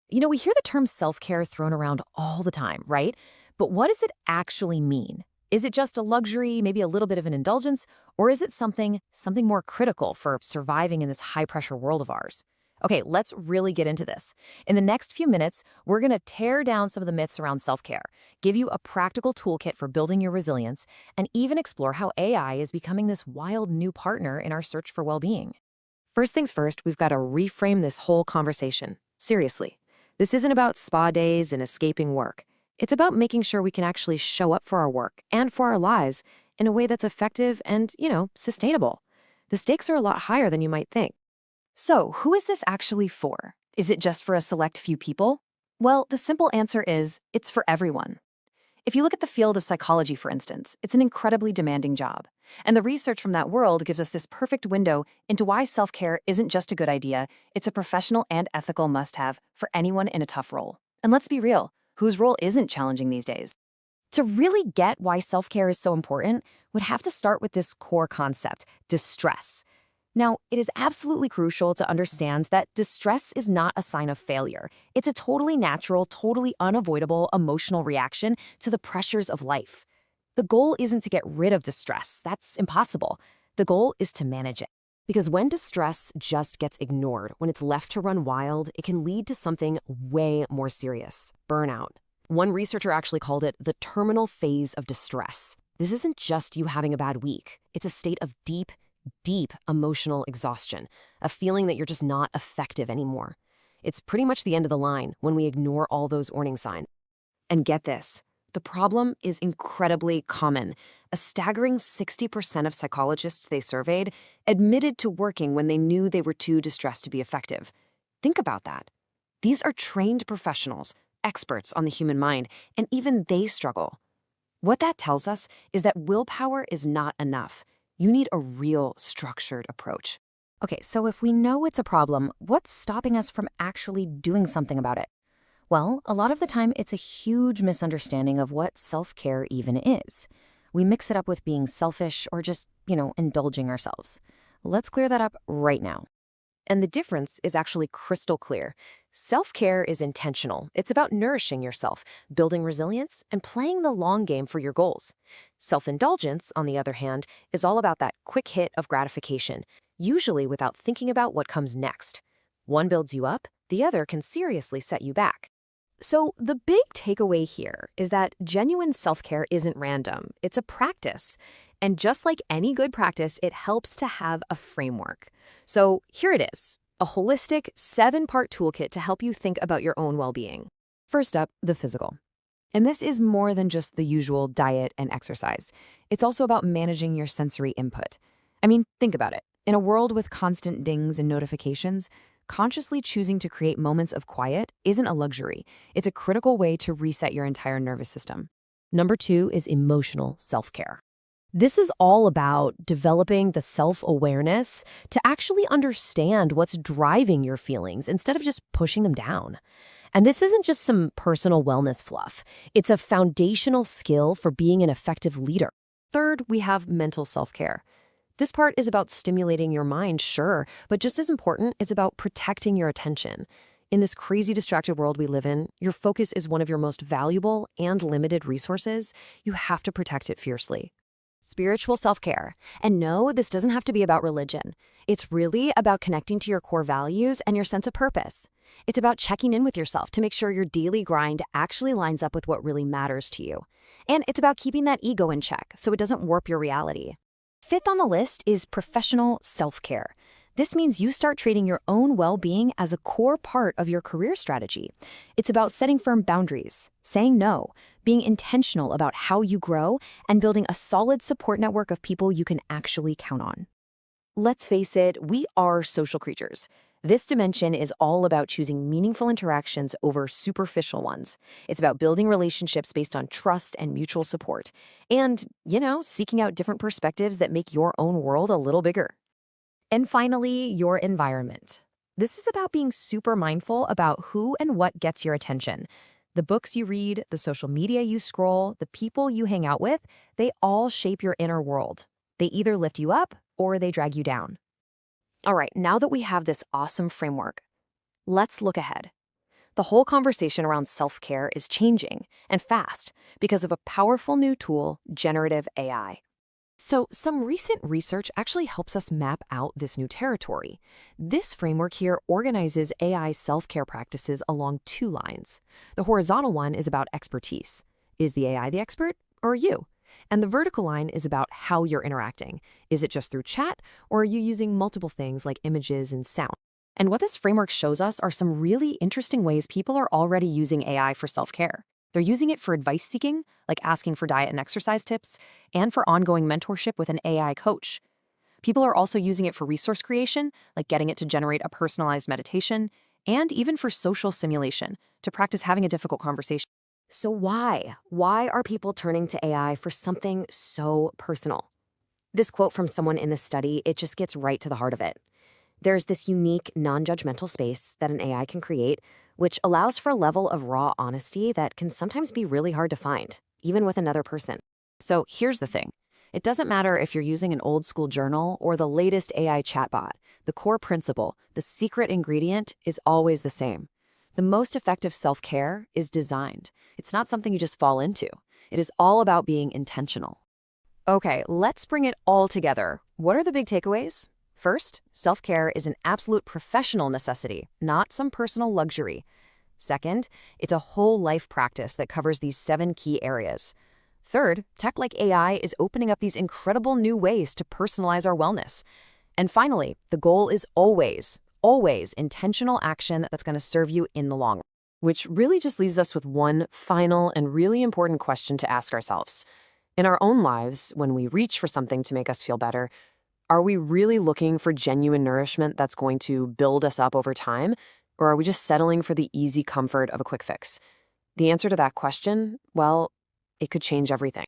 We hear the term self-care thrown around all the time, right? But what does it actually mean? Is it just a luxury, maybe a little bit of an indulgence, or is it something more critical for surviving in this high-pressure world of ours? Okay, let's really get into this. In the next few minutes, we're going to tear down some of the myths around self-care, give you a practical toolkit for building your resilience, and even explore how AI is becoming this wild new partner in our search for well-being. First things first, we've got to reframe this whole conversation. Seriously. This isn't about spa days and escaping work. It's about making sure we can actually show up for our work and for our lives in a way that's effective and, sustainable. The stakes are a lot higher than you might think. So, who is this actually for? Is it just for a select few people? Well, the simple answer is it's for everyone. If you look at the field of psychology, for instance, it's an incredibly demanding job. And the research from that world gives us this perfect window into why self-care isn't just a good idea, it's a professional and ethical must-have for anyone in a tough role. And let's be real, whose role isn't challenging these days? To really get why self-care is so important, we'd have to start with this core concept, distress. Now, it is absolutely crucial to understand that distress is not a sign of failure. It's a totally natural, totally unavoidable emotional reaction to the pressures of life. The goal isn't to get rid of distress. That's impossible. The goal is to manage it. Because when distress just gets ignored, when it's left to run wild, it can lead to something way more serious, burnout. One researcher actually called it the terminal phase of distress. This isn't just you having a bad week. It's a state of deep emotional exhaustion, a feeling that you're just not effective anymore. It's pretty much the end of the line when we ignore all those warning signs. And get this, the problem is incredibly common. A staggering 60% of psychologists they surveyed admitted to working when they knew they were too distressed to be effective. Think about that. These are trained professionals, experts on the human mind, and even they struggle. What that tells us is that willpower is not enough. You need a real, structured approach. Okay, so if we know it's a problem, what's stopping us from actually doing something about it? Well, a lot of the time, it's a huge misunderstanding of what self-care even is. We mix it up with being selfish or just, indulging ourselves. Let's clear that up right now. And the difference is actually crystal clear. Self-care is intentional. It's about nourishing yourself, building resilience, and playing the long game for your goals. Self-indulgence, on the other hand, is all about that quick hit of gratification, usually without thinking about what comes next. One builds you up, the other can seriously set you back. So the big takeaway here is that genuine self-care isn't random. It's a practice. And just like any good practice, it helps to have a framework. So here it is, a holistic 7-part toolkit to help you think about your own well-being. First up, the physical. And this is more than just the usual diet and exercise. It's also about managing your sensory input. I mean, think about it. In a world with constant dings and notifications, consciously choosing to create moments of quiet isn't a luxury. It's a critical way to reset your entire nervous system. Number 2 is emotional self-care. This is all about developing the self-awareness to actually understand what's driving your feelings instead of just pushing them down. And this isn't just some personal wellness fluff. It's a foundational skill for being an effective leader. Third, we have mental self-care. This part is about stimulating your mind, sure, but just as important, it's about protecting your attention. In this crazy distracted world we live in, your focus is one of your most valuable and limited resources. You have to protect it fiercely. Spiritual self-care. And no, this doesn't have to be about religion. It's really about connecting to your core values and your sense of purpose. It's about checking in with yourself to make sure your daily grind actually lines up with what really matters to you. And it's about keeping that ego in check so it doesn't warp your reality. Fifth on the list is professional self-care. This means you start treating your own well-being as a core part of your career strategy. It's about setting firm boundaries, saying no, being intentional about how you grow, and building a solid support network of people you can actually count on. Let's face it, we are social creatures. This dimension is all about choosing meaningful interactions over superficial ones. It's about building relationships based on trust and mutual support. And, seeking out different perspectives that make your own world a little bigger. And finally, your environment. This is about being super mindful about who and what gets your attention. The books you read, the social media you scroll, the people you hang out with, they all shape your inner world. They either lift you up or they drag you down. All right, now that we have this awesome framework, let's look ahead. The whole conversation around self-care is changing, and fast, because of a powerful new tool, generative AI. So, some recent research actually helps us map out this new territory. This framework here organizes AI self-care practices along two lines. The horizontal one is about expertise. Is the AI the expert, or you? And the vertical line is about how you're interacting. Is it just through chat, or are you using multiple things like images and sound? And what this framework shows us are some really interesting ways people are already using AI for self-care. They're using it for advice seeking, like asking for diet and exercise tips, and for ongoing mentorship with an AI coach. People are also using it for resource creation, like getting it to generate a personalized meditation, and even for social simulation, to practice having a difficult conversation. So why? Why are people turning to AI for something so personal? This quote from someone in this study, it just gets right to the heart of it. There's this unique, non-judgmental space that an AI can create, which allows for a level of raw honesty that can sometimes be really hard to find, even with another person. So here's the thing. It doesn't matter if you're using an old school journal or the latest AI chatbot. The core principle, the secret ingredient, is always the same. The most effective self-care is designed. It's not something you just fall into. It is all about being intentional. Okay, let's bring it all together. What are the big takeaways? First, self-care is an absolute professional necessity, not some personal luxury. Second, it's a whole life practice that covers these 7 key areas. Third, tech like AI is opening up these incredible new ways to personalize our wellness. And finally, the goal is always, always intentional action that's going to serve you in the long run. Which really just leaves us with one final and really important question to ask ourselves. In our own lives, when we reach for something to make us feel better, are we really looking for genuine nourishment that's going to build us up over time, or are we just settling for the easy comfort of a quick fix? The answer to that question, well, it could change everything.